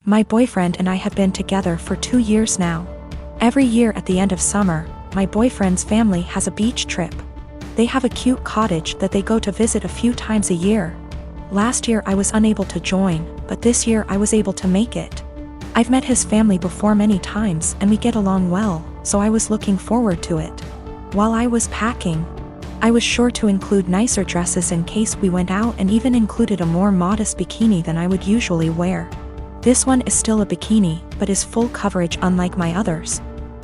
My boyfriend and I have been together for 2 years now. Every year at the end of summer, my boyfriend's family has a beach trip. They have a cute cottage that they go to visit a few times a year. Last year I was unable to join, but this year I was able to make it. I've met his family before many times and we get along well, so I was looking forward to it. While I was packing, I was sure to include nicer dresses in case we went out and even included a more modest bikini than I would usually wear. This one is still a bikini, but is full coverage unlike my others.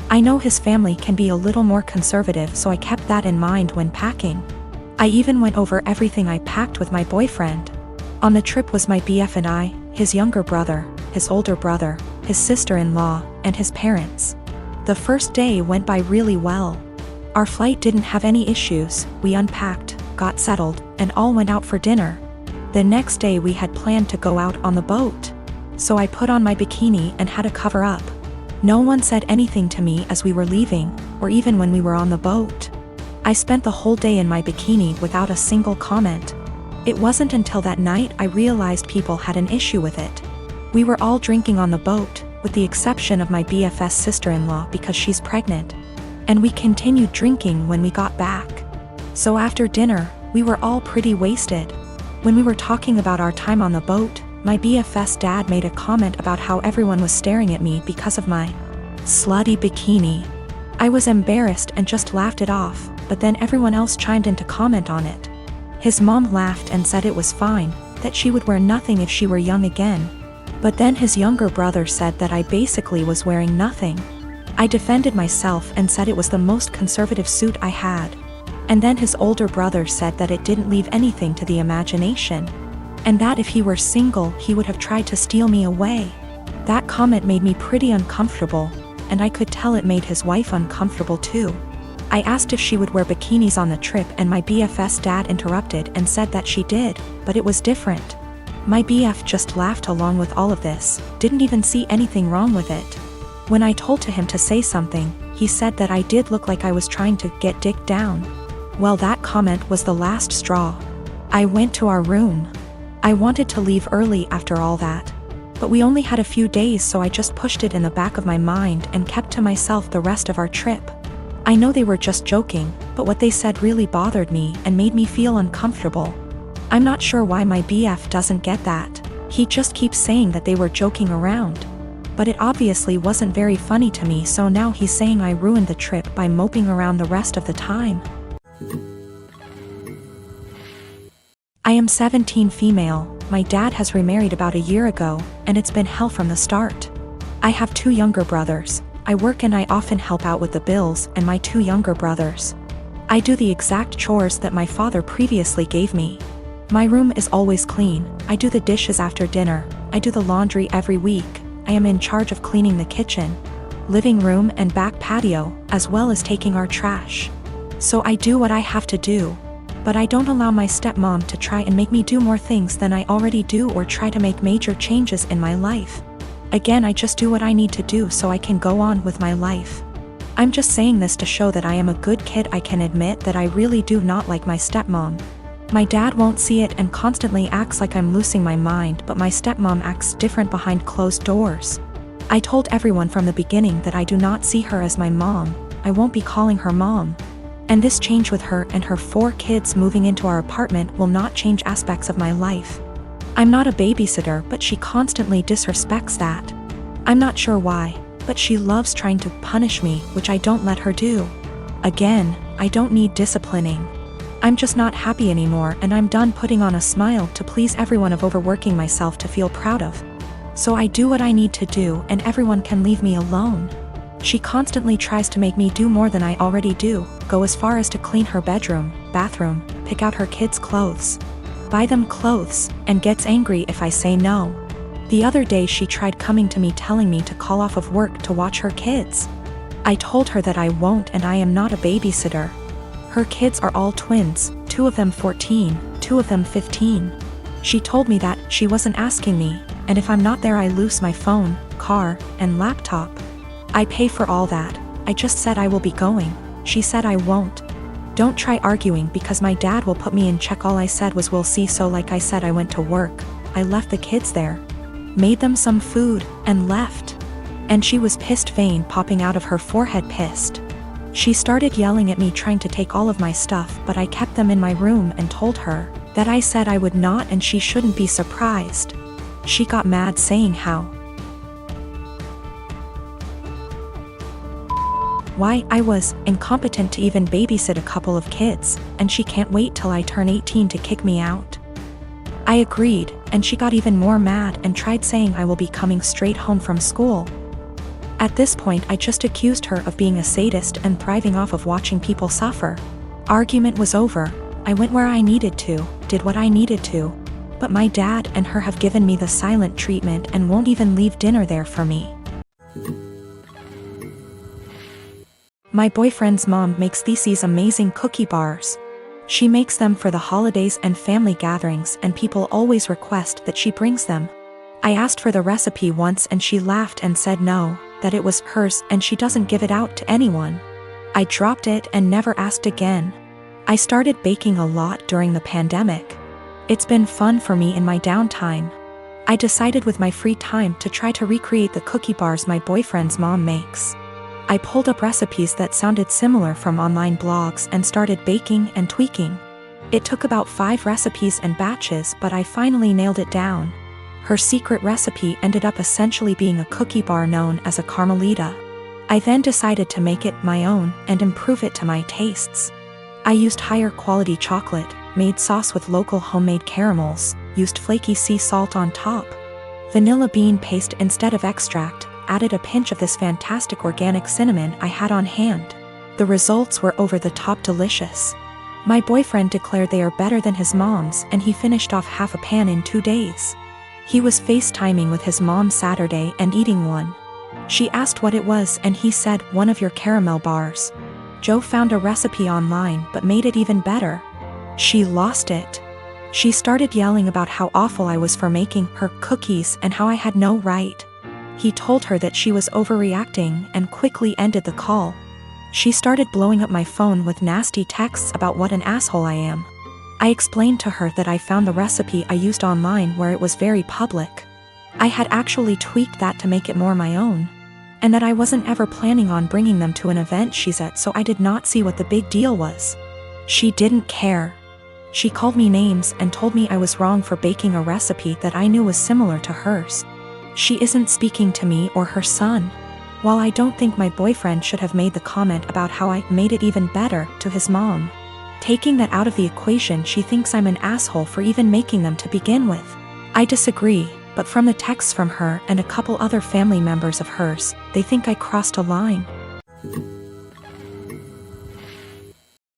I know his family can be a little more conservative, so I kept that in mind when packing. I even went over everything I packed with my boyfriend. On the trip was my BF and I, his younger brother, his older brother, his sister-in-law, and his parents. The first day went by really well. Our flight didn't have any issues, we unpacked, got settled, and all went out for dinner. The next day we had planned to go out on the boat. So I put on my bikini and had to cover up. No one said anything to me as we were leaving, or even when we were on the boat. I spent the whole day in my bikini without a single comment. It wasn't until that night I realized people had an issue with it. We were all drinking on the boat, with the exception of my BFS sister-in-law because she's pregnant. And we continued drinking when we got back. So after dinner, we were all pretty wasted. When we were talking about our time on the boat, my BFS dad made a comment about how everyone was staring at me because of my slutty bikini. I was embarrassed and just laughed it off, but then everyone else chimed in to comment on it. His mom laughed and said it was fine, that she would wear nothing if she were young again. But then his younger brother said that I basically was wearing nothing. I defended myself and said it was the most conservative suit I had. And then his older brother said that it didn't leave anything to the imagination. And that if he were single, he would have tried to steal me away. That comment made me pretty uncomfortable, and I could tell it made his wife uncomfortable too. I asked if she would wear bikinis on the trip and my BFS dad interrupted and said that she did, but it was different. My BF just laughed along with all of this, didn't even see anything wrong with it. When I told him to say something, he said that I did look like I was trying to get dick down. Well, that comment was the last straw. I went to our room. I wanted to leave early after all that. But we only had a few days, so I just pushed it in the back of my mind and kept to myself the rest of our trip. I know they were just joking, but what they said really bothered me and made me feel uncomfortable. I'm not sure why my BF doesn't get that. He just keeps saying that they were joking around. But it obviously wasn't very funny to me, so now he's saying I ruined the trip by moping around the rest of the time. I am 17, female. My dad has remarried about a year ago, and it's been hell from the start. I have 2 younger brothers. I work and I often help out with the bills and my 2 younger brothers. I do the exact chores that my father previously gave me. My room is always clean. I do the dishes after dinner. I do the laundry every week. I am in charge of cleaning the kitchen, living room and back patio, as well as taking our trash. So I do what I have to do. But I don't allow my stepmom to try and make me do more things than I already do or try to make major changes in my life. Again, I just do what I need to do so I can go on with my life. I'm just saying this to show that I am a good kid. I can admit that I really do not like my stepmom. My dad won't see it and constantly acts like I'm losing my mind, but my stepmom acts different behind closed doors. I told everyone from the beginning that I do not see her as my mom. I won't be calling her mom. And this change with her and her 4 kids moving into our apartment will not change aspects of my life. I'm not a babysitter, but she constantly disrespects that. I'm not sure why, but she loves trying to punish me, which I don't let her do. Again, I don't need disciplining. I'm just not happy anymore, and I'm done putting on a smile to please everyone of overworking myself to feel proud of. So I do what I need to do and everyone can leave me alone. She constantly tries to make me do more than I already do, go as far as to clean her bedroom, bathroom, pick out her kids' clothes, buy them clothes, and gets angry if I say no. The other day she tried coming to me telling me to call off of work to watch her kids. I told her that I won't and I am not a babysitter. Her kids are all twins, 2 of them 14, 2 of them 15. She told me that she wasn't asking me, and if I'm not there I lose my phone, car, and laptop. I pay for all that. I just said I will be going. She said I won't. Don't try arguing because my dad will put me in check. All I said was we'll see. So like I said, I went to work. I left the kids there. made them some food, and left. And she was pissed, vein popping out of her forehead, pissed. She started yelling at me, trying to take all of my stuff, but I kept them in my room and told her that I said I would not and she shouldn't be surprised. She got mad, saying why I was incompetent to even babysit a couple of kids, and she can't wait till I turn 18 to kick me out. I agreed, and she got even more mad and tried saying I will be coming straight home from school. At this point, I just accused her of being a sadist and thriving off of watching people suffer. Argument was over. I went where I needed to, did what I needed to. But my dad and her have given me the silent treatment and won't even leave dinner there for me. My boyfriend's mom makes these amazing cookie bars. She makes them for the holidays and family gatherings, and people always request that she brings them. I asked for the recipe once and she laughed and said no, that it was hers and she doesn't give it out to anyone. I dropped it and never asked again. I started baking a lot during the pandemic. It's been fun for me in my downtime. I decided with my free time to try to recreate the cookie bars my boyfriend's mom makes. I pulled up recipes that sounded similar from online blogs and started baking and tweaking. It took about 5 recipes and batches, but I finally nailed it down. Her secret recipe ended up essentially being a cookie bar known as a Carmelita. I then decided to make it my own and improve it to my tastes. I used higher quality chocolate, made sauce with local homemade caramels, used flaky sea salt on top, vanilla bean paste instead of extract, added a pinch of this fantastic organic cinnamon I had on hand. The results were over the top delicious. My boyfriend declared they are better than his mom's, and he finished off half a pan in 2 days. He was FaceTiming with his mom Saturday and eating one. She asked what it was and he said, "One of your caramel bars." Joe found a recipe online but made it even better. She lost it. She started yelling about how awful I was for making her cookies and how I had no right. He told her that she was overreacting and quickly ended the call. She started blowing up my phone with nasty texts about what an asshole I am. I explained to her that I found the recipe I used online where it was very public. I had actually tweaked that to make it more my own. And that I wasn't ever planning on bringing them to an event she's at, so I did not see what the big deal was. She didn't care. She called me names and told me I was wrong for baking a recipe that I knew was similar to hers. She isn't speaking to me or her son. While I don't think my boyfriend should have made the comment about how I made it even better to his mom. Taking that out of the equation, she thinks I'm an asshole for even making them to begin with. I disagree, but from the texts from her and a couple other family members of hers, they think I crossed a line.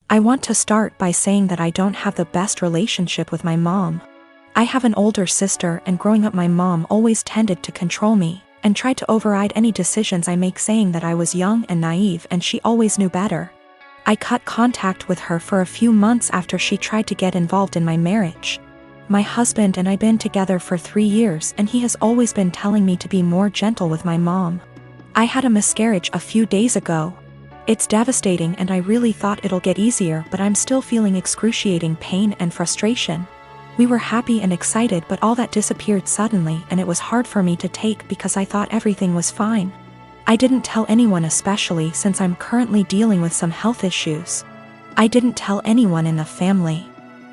I want to start by saying that I don't have the best relationship with my mom. I have an older sister, and growing up my mom always tended to control me and tried to override any decisions I make, saying that I was young and naive and she always knew better. I cut contact with her for a few months after she tried to get involved in my marriage. My husband and I been together for 3 years and he has always been telling me to be more gentle with my mom. I had a miscarriage a few days ago. It's devastating and I really thought it'll get easier, but I'm still feeling excruciating pain and frustration. We were happy and excited, but all that disappeared suddenly and it was hard for me to take because I thought everything was fine. I didn't tell anyone, especially since I'm currently dealing with some health issues. I didn't tell anyone in the family.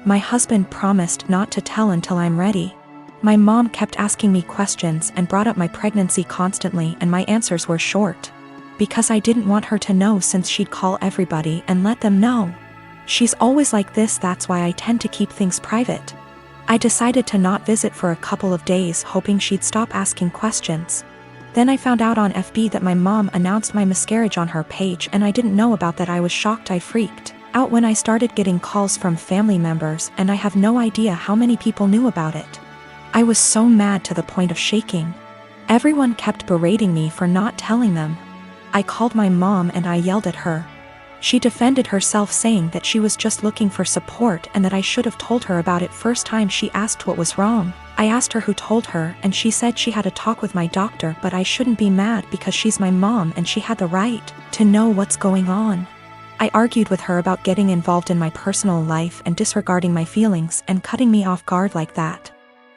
My husband promised not to tell until I'm ready. My mom kept asking me questions and brought up my pregnancy constantly, and my answers were short. Because I didn't want her to know, since she'd call everybody and let them know. She's always like this, that's why I tend to keep things private. I decided to not visit for a couple of days, hoping she'd stop asking questions. Then I found out on FB that my mom announced my miscarriage on her page, and I didn't know about that. I was shocked. I freaked out when I started getting calls from family members, and I have no idea how many people knew about it. I was so mad to the point of shaking. Everyone kept berating me for not telling them. I called my mom and I yelled at her. She defended herself, saying that she was just looking for support and that I should have told her about it first time she asked what was wrong. I asked her who told her, and she said she had a talk with my doctor, but I shouldn't be mad because she's my mom and she had the right to know what's going on. I argued with her about getting involved in my personal life and disregarding my feelings and cutting me off guard like that.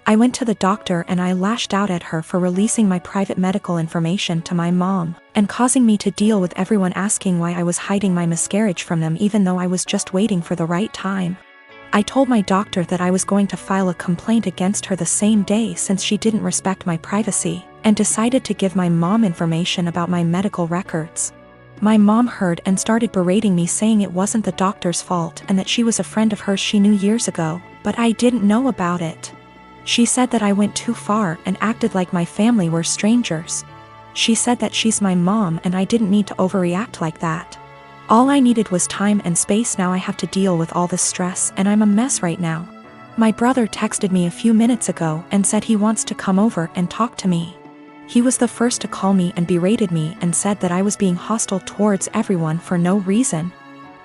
I went to the doctor and I lashed out at her for releasing my private medical information to my mom and causing me to deal with everyone asking why I was hiding my miscarriage from them even though I was just waiting for the right time. I told my doctor that I was going to file a complaint against her the same day since she didn't respect my privacy, and decided to give my mom information about my medical records. My mom heard and started berating me, saying it wasn't the doctor's fault and that she was a friend of hers she knew years ago, but I didn't know about it. She said that I went too far and acted like my family were strangers. She said that she's my mom and I didn't need to overreact like that. All I needed was time and space. Now I have to deal with all this stress and I'm a mess right now. My brother texted me a few minutes ago and said he wants to come over and talk to me. He was the first to call me and berated me and said that I was being hostile towards everyone for no reason.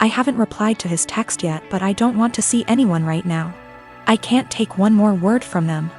I haven't replied to his text yet, but I don't want to see anyone right now. I can't take one more word from them.